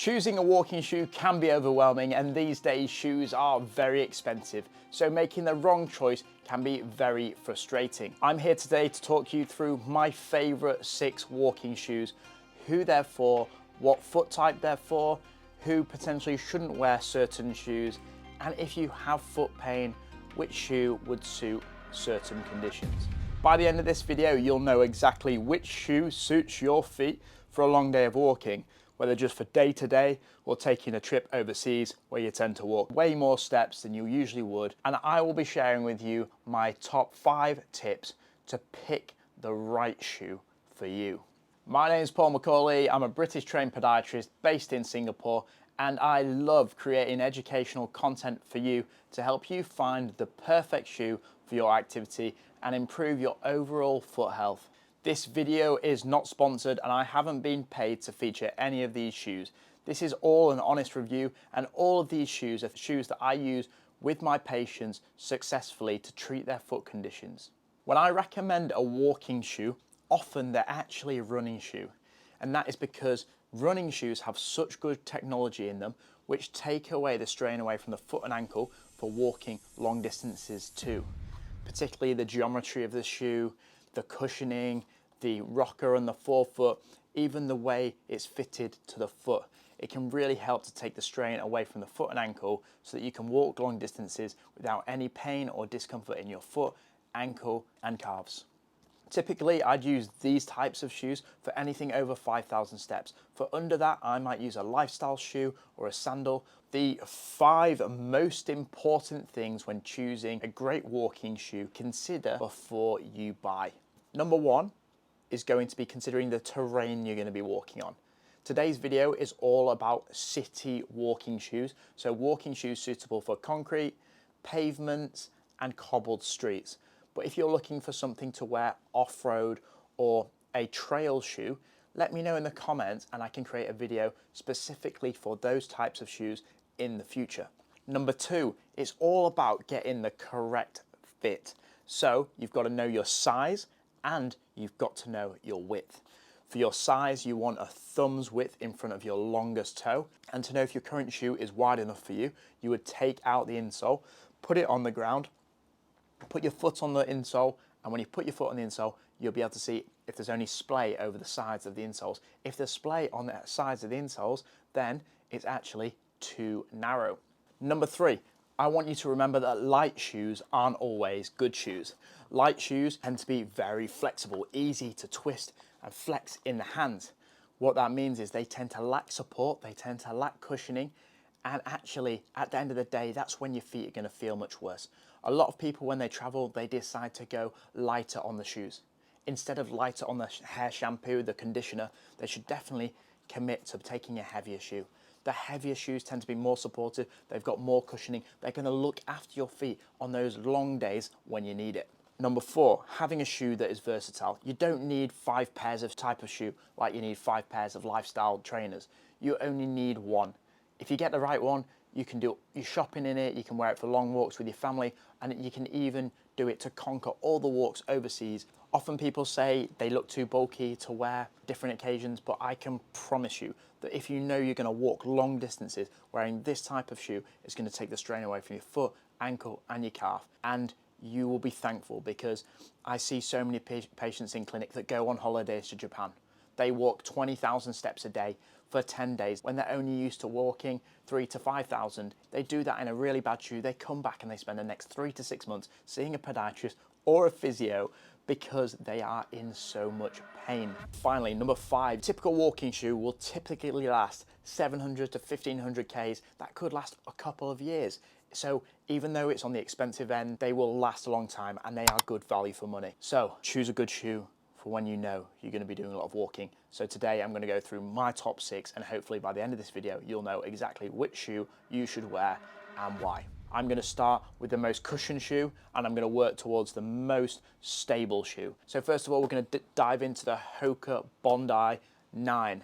Choosing a walking shoe can be overwhelming, and these days shoes are very expensive, so making the wrong choice can be very frustrating. I'm here today to talk you through my favourite 6 walking shoes, who they're for, what foot type they're for, who potentially shouldn't wear certain shoes, and if you have foot pain, which shoe would suit certain conditions. By the end of this video, you'll know exactly which shoe suits your feet for a long day of walking, whether just for day to day or taking a trip overseas where you tend to walk way more steps than you usually would. And I will be sharing with you my top 5 tips to pick the right shoe for you. My name is Paul McCauley. I'm a British trained podiatrist based in Singapore, and I love creating educational content for you to help you find the perfect shoe for your activity and improve your overall foot health. This video is not sponsored, and I haven't been paid to feature any of these shoes. This is all an honest review, and all of these shoes are shoes that I use with my patients successfully to treat their foot conditions. When I recommend a walking shoe, often they're actually a running shoe, and that is because running shoes have such good technology in them which take away the strain away from the foot and ankle for walking long distances too. Particularly the geometry of the shoe, the cushioning, the rocker on the forefoot, even the way it's fitted to the foot. It can really help to take the strain away from the foot and ankle so that you can walk long distances without any pain or discomfort in your foot, ankle and calves. Typically, I'd use these types of shoes for anything over 5,000 steps. For under that, I might use a lifestyle shoe or a sandal. The 5 most important things when choosing a great walking shoe, consider before you buy. Number 1 is going to be considering the terrain you're going to be walking on. Today's video is all about city walking shoes, so walking shoes suitable for concrete, pavements and cobbled streets. But if you're looking for something to wear off-road or a trail shoe, let me know in the comments and I can create a video specifically for those types of shoes in the future. Number 2, it's all about getting the correct fit. So you've got to know your size and you've got to know your width. For your size, you want a thumb's width in front of your longest toe. And to know if your current shoe is wide enough for you, you would take out the insole, put it on the ground, put your foot on the insole, and when you put your foot on the insole, you'll be able to see if there's any splay over the sides of the insoles. If there's splay on the sides of the insoles, then it's actually too narrow. Number 3, I want you to remember that light shoes aren't always good shoes. Light shoes tend to be very flexible, easy to twist and flex in the hands. What that means is they tend to lack support, they tend to lack cushioning, and actually, at the end of the day, that's when your feet are going to feel much worse. A lot of people, when they travel, they decide to go lighter on the shoes. Instead of lighter on the hair shampoo, the conditioner, they should definitely commit to taking a heavier shoe. The heavier shoes tend to be more supportive, they've got more cushioning, they're going to look after your feet on those long days when you need it. Number 4, having a shoe that is versatile. You don't need 5 pairs of type of shoe like you need 5 pairs of lifestyle trainers. You only need 1. If you get the right one, you can do your shopping in it, you can wear it for long walks with your family, and you can even do it to conquer all the walks overseas. Often people say they look too bulky to wear different occasions, but I can promise you that if you know you're going to walk long distances, wearing this type of shoe is going to take the strain away from your foot, ankle and your calf. And you will be thankful, because I see so many patients in clinic that go on holidays to Japan. They walk 20,000 steps a day for 10 days when they're only used to walking 3,000 to 5,000. They do that in a really bad shoe. They come back and they spend the next 3 to 6 months seeing a podiatrist or a physio because they are in so much pain. Finally, number 5, typical walking shoe will typically last 700 to 1500 Ks. That could last a couple of years. So even though it's on the expensive end, they will last a long time and they are good value for money. So choose a good shoe for when you know you're going to be doing a lot of walking. So today I'm going to go through my top 6, and hopefully by the end of this video, you'll know exactly which shoe you should wear and why. I'm going to start with the most cushioned shoe, and I'm going to work towards the most stable shoe. So first of all, we're going to dive into the Hoka Bondi 9.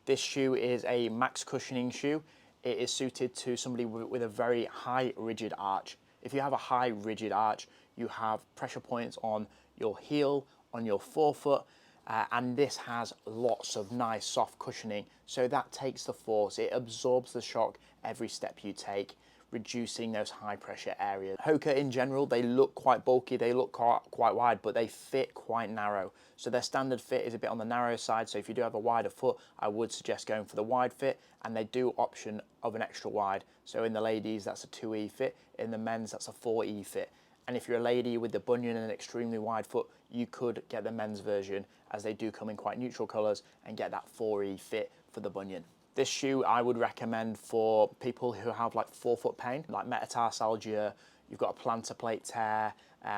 This shoe is a max cushioning shoe. It is suited to somebody with a very high rigid arch. If you have a high rigid arch, you have pressure points on your heel, on your forefoot, and this has lots of nice soft cushioning, so that takes the force, it absorbs the shock every step you take, reducing those high pressure areas. Hoka in general, they look quite bulky, they look quite wide, but they fit quite narrow. So their standard fit is a bit on the narrow side, so if you do have a wider foot, I would suggest going for the wide fit, and they do option of an extra wide. So in the ladies, that's a 2E fit, in the men's, that's a 4E fit. And if you're a lady with the bunion and an extremely wide foot, you could get the men's version, as they do come in quite neutral colours, and get that 4E fit for the bunion. This shoe I would recommend for people who have like forefoot pain, like metatarsalgia, you've got a plantar plate tear,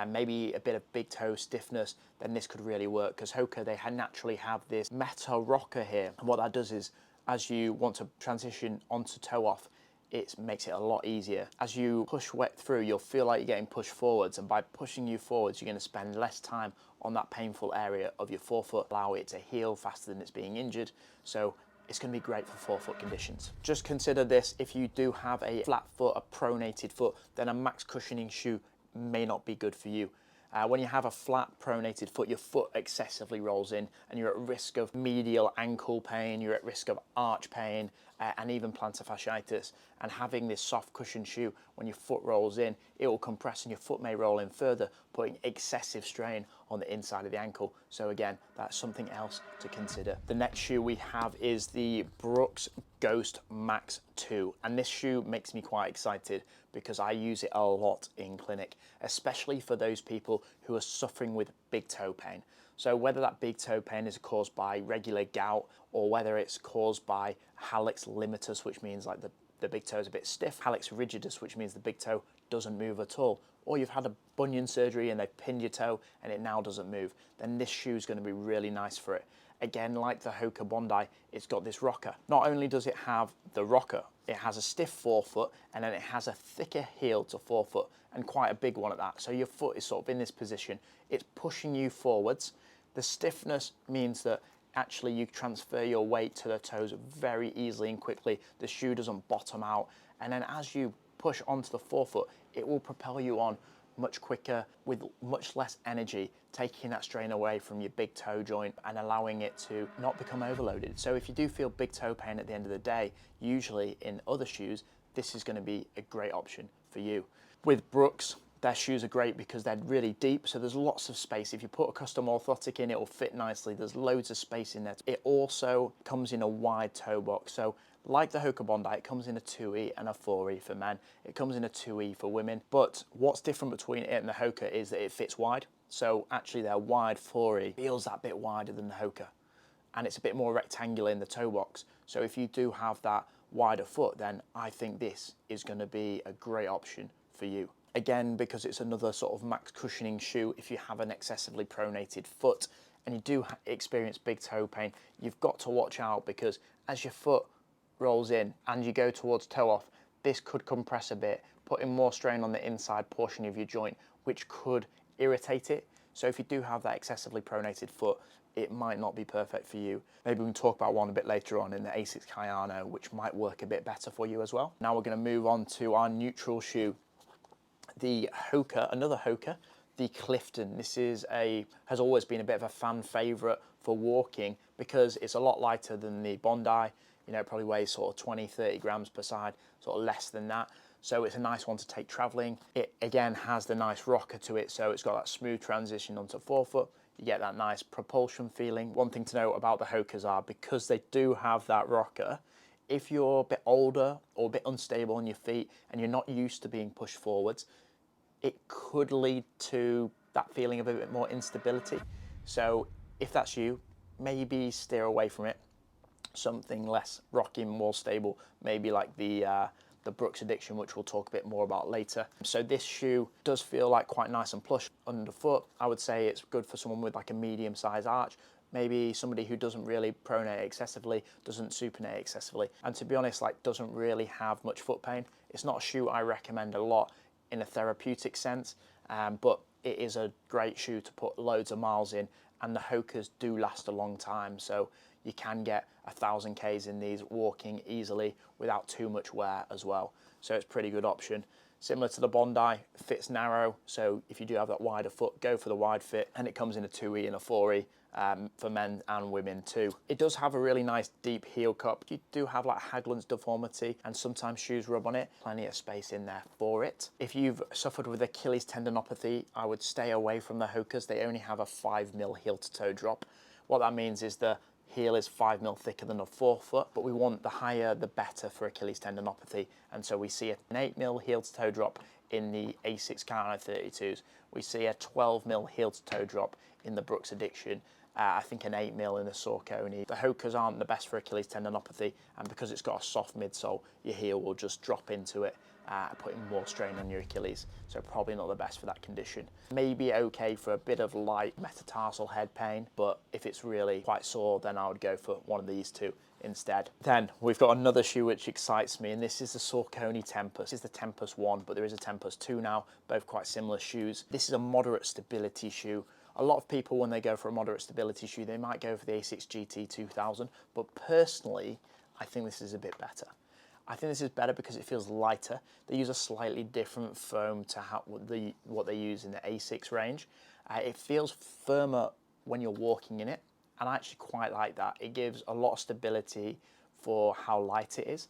maybe a bit of big toe stiffness, then this could really work, because Hoka, they naturally have this meta rocker here. And what that does is, as you want to transition onto toe off, it makes it a lot easier. As you push wet through, you'll feel like you're getting pushed forwards, and by pushing you forwards, you're going to spend less time on that painful area of your forefoot, allow it to heal faster than it's being injured. So it's going to be great for forefoot conditions. Just consider this: if you do have a flat foot, a pronated foot, then a max cushioning shoe may not be good for you. When you have a flat pronated foot, your foot excessively rolls in, and you're at risk of medial ankle pain, you're at risk of arch pain, and even plantar fasciitis. And having this soft cushion shoe, when your foot rolls in, it will compress and your foot may roll in further, putting excessive strain on the inside of the ankle. So again, that's something else to consider. The next shoe we have is the Brooks Ghost Max 2. And this shoe makes me quite excited because I use it a lot in clinic, especially for those people who are suffering with big toe pain. So whether that big toe pain is caused by regular gout, or whether it's caused by hallux limitus, which means like the big toe is a bit stiff, hallux rigidus, which means the big toe doesn't move at all, or you've had a bunion surgery and they've pinned your toe and it now doesn't move, then this shoe is going to be really nice for it. Again, like the Hoka Bondi, it's got this rocker. Not only does it have the rocker, it has a stiff forefoot, and then it has a thicker heel to forefoot, and quite a big one at that. So your foot is sort of in this position. It's pushing you forwards. The stiffness means that actually you transfer your weight to the toes very easily and quickly. The shoe doesn't bottom out. And then as you push onto the forefoot, it will propel you on much quicker with much less energy, taking that strain away from your big toe joint and allowing it to not become overloaded. So if you do feel big toe pain at the end of the day, usually in other shoes, this is going to be a great option for you. With Brooks, their shoes are great because they're really deep, so there's lots of space. If you put a custom orthotic in, it will fit nicely. There's loads of space in there. It also comes in a wide toe box. So like the Hoka Bondi, it comes in a 2E and a 4E for men. It comes in a 2E for women. But what's different between it and the Hoka is that it fits wide. So actually their wide 4E feels that bit wider than the Hoka. And it's a bit more rectangular in the toe box. So if you do have that wider foot, then I think this is going to be a great option for you. Again, because it's another sort of max cushioning shoe, if you have an excessively pronated foot and you do experience big toe pain, you've got to watch out, because as your foot rolls in and you go towards toe off, this could compress a bit, putting more strain on the inside portion of your joint, which could irritate it. So if you do have that excessively pronated foot, it might not be perfect for you. Maybe we can talk about one a bit later on in the Asics Kayano, which might work a bit better for you as well. Now we're going to move on to our neutral shoe, the Hoka, another Hoka, the Clifton. This is has always been a bit of a fan favorite for walking because it's a lot lighter than the Bondi. You know, it probably weighs sort of 20, 30 grams per side, sort of less than that. So it's a nice one to take traveling. It again has the nice rocker to it, so it's got that smooth transition onto forefoot. You get that nice propulsion feeling. One thing to note about the Hokas are, because they do have that rocker, if you're a bit older or a bit unstable on your feet and you're not used to being pushed forwards, it could lead to that feeling of a bit more instability. So if that's you, maybe steer away from it. Something less rocky, more stable, maybe like the Brooks Addiction, which we'll talk a bit more about later. So this shoe does feel like quite nice and plush underfoot. I would say it's good for someone with like a medium size arch, maybe somebody who doesn't really pronate excessively, doesn't supinate excessively, and to be honest, like doesn't really have much foot pain. It's not a shoe I recommend a lot in a therapeutic sense, but it is a great shoe to put loads of miles in, and the Hokas do last a long time, so you can get 1,000 Ks in these walking easily without too much wear as well. So it's a pretty good option. Similar to the Bondi, fits narrow, so if you do have that wider foot, go for the wide fit, and it comes in a 2E and a 4E, for men and women too. It does have a really nice deep heel cup. You do have like Haglund's deformity and sometimes shoes rub on it. Plenty of space in there for it. If you've suffered with Achilles tendinopathy, I would stay away from the Hokas. They only have a 5mm heel to toe drop. What that means is the heel is 5mm thicker than a forefoot, but we want the higher the better for Achilles tendinopathy. And so we see an 8mm heel to toe drop in the Asics Kayano 32s. We see a 12mm heel to toe drop in the Brooks Addiction. I think an 8mm in the Saucony. The Hokas aren't the best for Achilles tendinopathy, and because it's got a soft midsole, your heel will just drop into it, putting more strain on your Achilles. So probably not the best for that condition. Maybe okay for a bit of light metatarsal head pain, but if it's really quite sore, then I would go for one of these two instead. Then we've got another shoe which excites me, and this is the Saucony Tempus. This is the Tempus 1, but there is a Tempus 2 now, both quite similar shoes. This is a moderate stability shoe. A lot of people, when they go for a moderate stability shoe, they might go for the Asics GT 2000, but personally, I think this is a bit better. I think this is better because it feels lighter. They use a slightly different foam to what they use in the Asics range. It feels firmer when you're walking in it, and I actually quite like that. It gives a lot of stability for how light it is.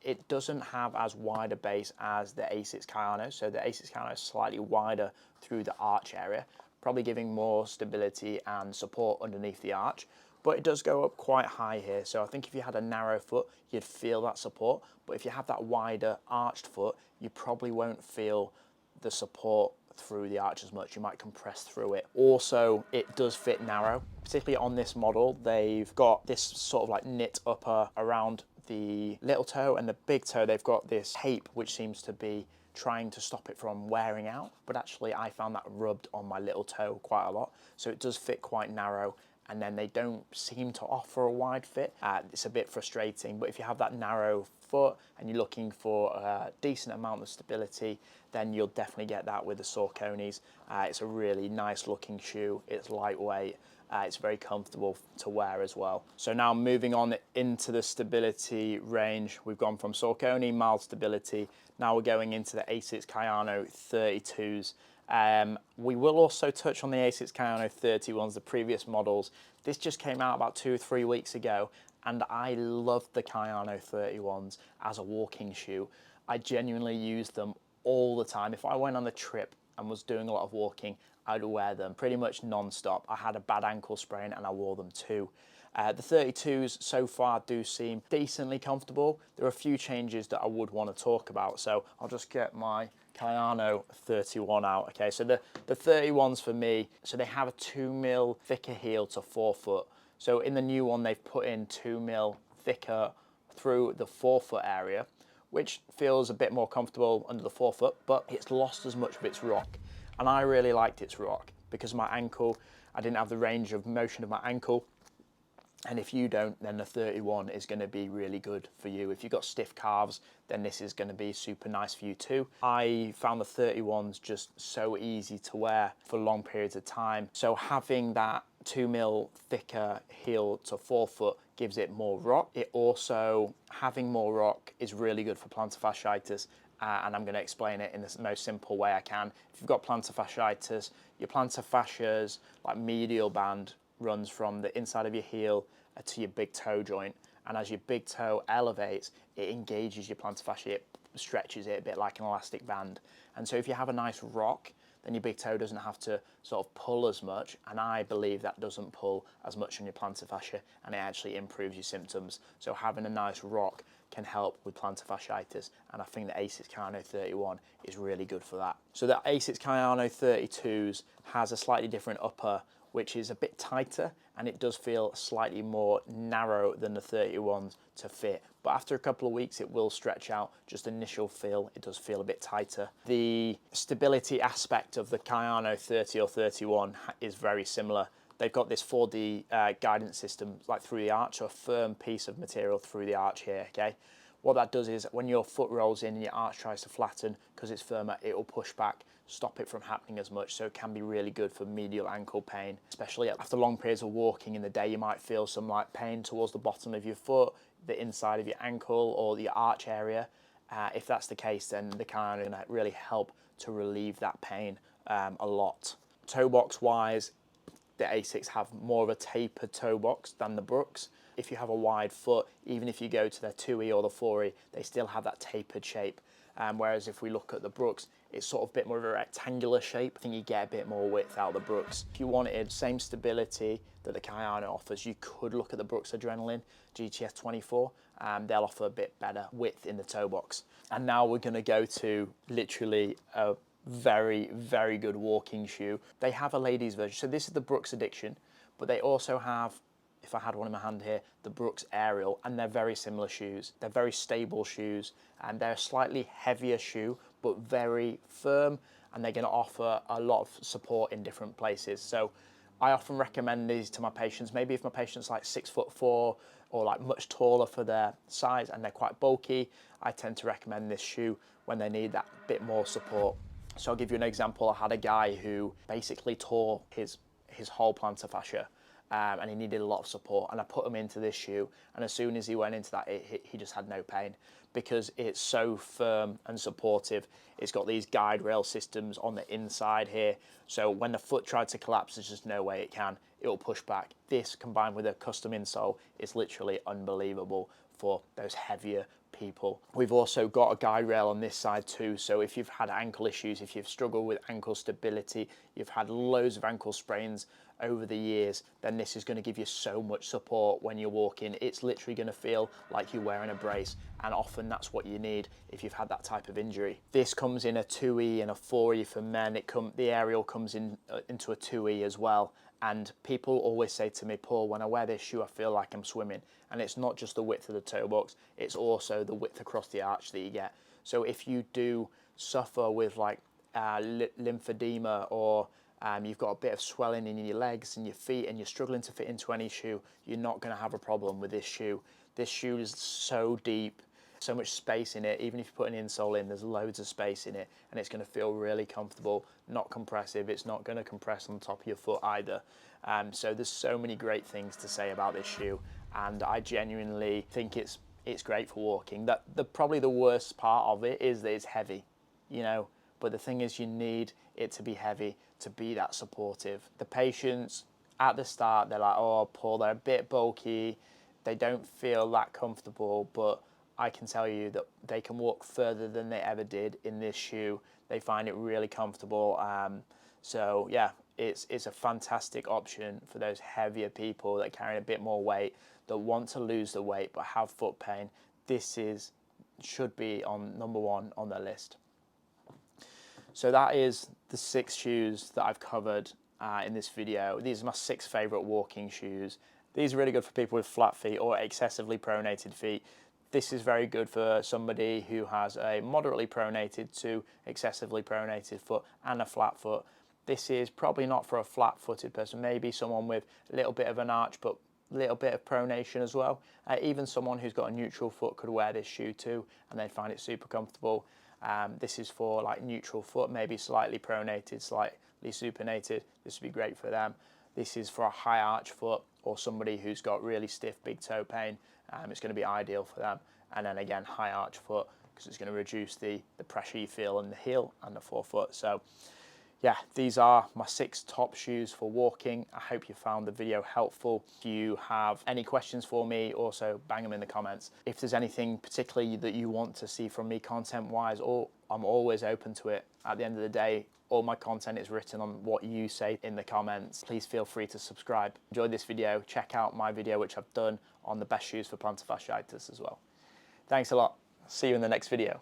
It doesn't have as wide a base as the Asics Kayano, so the Asics Kayano is slightly wider through the arch area, probably giving more stability and support underneath the arch, but it does go up quite high here. So I think if you had a narrow foot, you'd feel that support, but if you have that wider arched foot, you probably won't feel the support through the arch as much. You might compress through it. Also, it does fit narrow, particularly on this model. They've got this sort of like knit upper around the little toe, and the big toe, they've got this tape which seems to be trying to stop it from wearing out, but actually I found that rubbed on my little toe quite a lot. So it does fit quite narrow, and then they don't seem to offer a wide fit. It's a bit frustrating, but if you have that narrow foot and you're looking for a decent amount of stability, then you'll definitely get that with the Sauconys. It's a really nice looking shoe. It's lightweight. It's very comfortable to wear as well. So now moving on into the stability range, we've gone from Saucony, mild stability. Now we're going into the Asics Kayano 32s. We will also touch on the Asics Kayano 31s, the previous models. This just came out about 2 or 3 weeks ago, and I love the Kayano 31s as a walking shoe. I genuinely use them all the time. If I went on a trip and was doing a lot of walking, I'd wear them pretty much non-stop. I had a bad ankle sprain and I wore them too. The 32s so far do seem decently comfortable. There are a few changes that I would want to talk about, so I'll just get my Kayano 31 out. Okay, so the 31s for me, so they have a 2mm thicker heel to forefoot. So in the new one, they've put in 2mm thicker through the forefoot area, which feels a bit more comfortable under the forefoot, but it's lost as much of its rock. And I really liked its rock because my ankle, I didn't have the range of motion of my ankle. And if you don't, then the 31 is going to be really good for you. If you've got stiff calves, then this is going to be super nice for you too. I found the 31s just so easy to wear for long periods of time. So having that 2mm thicker heel to forefoot gives it more rock. It also, having more rock is really good for plantar fasciitis. And I'm going to explain it in the most simple way I can. If you've got plantar fasciitis, your plantar fascia's like medial band runs from the inside of your heel to your big toe joint, and as your big toe elevates, it engages your plantar fascia, it stretches it a bit like an elastic band. And so if you have a nice rock, then your big toe doesn't have to sort of pull as much, and I believe that doesn't pull as much on your plantar fascia, and it actually improves your symptoms. So having a nice rock can help with plantar fasciitis, and I think the Asics Kayano 31 is really good for that. So the Asics Kayano 32s has a slightly different upper, which is a bit tighter, and it does feel slightly more narrow than the 31s to fit. But after a couple of weeks, it will stretch out. Just initial feel, it does feel a bit tighter. The stability aspect of the Kayano 30 or 31 is very similar. They've got this 4D guidance system like through the arch, so a firm piece of material through the arch here, okay? What that does is when your foot rolls in and your arch tries to flatten, because it's firmer, it will push back, stop it from happening as much. So it can be really good for medial ankle pain, especially after long periods of walking in the day. You might feel some like pain towards the bottom of your foot, the inside of your ankle, or the arch area. If that's the case, then the Kayano is going to really help to relieve that pain a lot. Toe box wise, The Asics have more of a tapered toe box than the Brooks. If you have a wide foot, even if you go to their 2E or the 4E, they still have that tapered shape. Whereas if we look at the Brooks, it's sort of a bit more of a rectangular shape. I think you get a bit more width out of the Brooks. If you wanted same stability that the Kayano offers, you could look at the Brooks Adrenaline GTS 24. They'll offer a bit better width in the toe box. And now we're going to go to literally a very, very good walking shoe. They have a ladies version. So this is the Brooks Addiction, but they also have, if I had one in my hand here, the Brooks Aerial, and they're very similar shoes. They're very stable shoes, and they're a slightly heavier shoe, but very firm, and they're going to offer a lot of support in different places. So I often recommend these to my patients. Maybe if my patient's like 6'4" or like much taller for their size and they're quite bulky, I tend to recommend this shoe when they need that bit more support. So I'll give you an example. I had a guy who basically tore his whole plantar fascia. And he needed a lot of support, and I put him into this shoe, and as soon as he went into that, he just had no pain because it's so firm and supportive. It's got these guide rail systems on the inside here, so when the foot tried to collapse, there's just no way it can. It will push back. This combined with a custom insole is literally unbelievable for those heavier people. We've also got a guide rail on this side too, so if you've had ankle issues, if you've struggled with ankle stability, you've had loads of ankle sprains over the years, then this is going to give you so much support when you're walking. It's literally going to feel like you're wearing a brace, and often that's what you need if you've had that type of injury. This comes in a 2E and a 4E for men. The Aerial comes in into a 2E as well, and people always say to me, Paul, when I wear this shoe I feel like I'm swimming. And it's not just the width of the toe box, it's also the width across the arch that you get. So if you do suffer with like lymphedema, or you've got a bit of swelling in your legs and your feet and you're struggling to fit into any shoe, you're not going to have a problem with this shoe. This shoe is so deep, so much space in it. Even if you put an insole in, there's loads of space in it, and it's going to feel really comfortable, not compressive. It's not going to compress on the top of your foot either. So there's so many great things to say about this shoe, and I genuinely think it's great for walking. Probably the worst part of it is that it's heavy, you know, but the thing is you need it to be heavy to be that supportive. The patients at the start, they're like, oh Paul, they're a bit bulky, they don't feel that comfortable, but I can tell you that they can walk further than they ever did in this shoe. They find it really comfortable. So yeah, it's a fantastic option for those heavier people that carry a bit more weight, that want to lose the weight but have foot pain. This should be on number one on their list. So that is the 6 shoes that I've covered in this video. These are my 6 favorite walking shoes. These are really good for people with flat feet or excessively pronated feet. This is very good for somebody who has a moderately pronated to excessively pronated foot and a flat foot. This is probably not for a flat-footed person, maybe someone with a little bit of an arch but a little bit of pronation as well. Even someone who's got a neutral foot could wear this shoe too, and they'd find it super comfortable. This is for like neutral foot, maybe slightly pronated, slightly supinated. This would be great for them. This is for a high arch foot or somebody who's got really stiff big toe pain. It's going to be ideal for them. And then again, high arch foot, because it's going to reduce the pressure you feel in the heel and the forefoot. So yeah, these are my 6 top shoes for walking. I hope you found the video helpful. If you have any questions for me, also bang them in the comments. If there's anything particularly that you want to see from me content-wise, I'm always open to it. At the end of the day, all my content is written on what you say in the comments. Please feel free to subscribe. Enjoy this video. Check out my video, which I've done on the best shoes for plantar fasciitis as well. Thanks a lot. See you in the next video.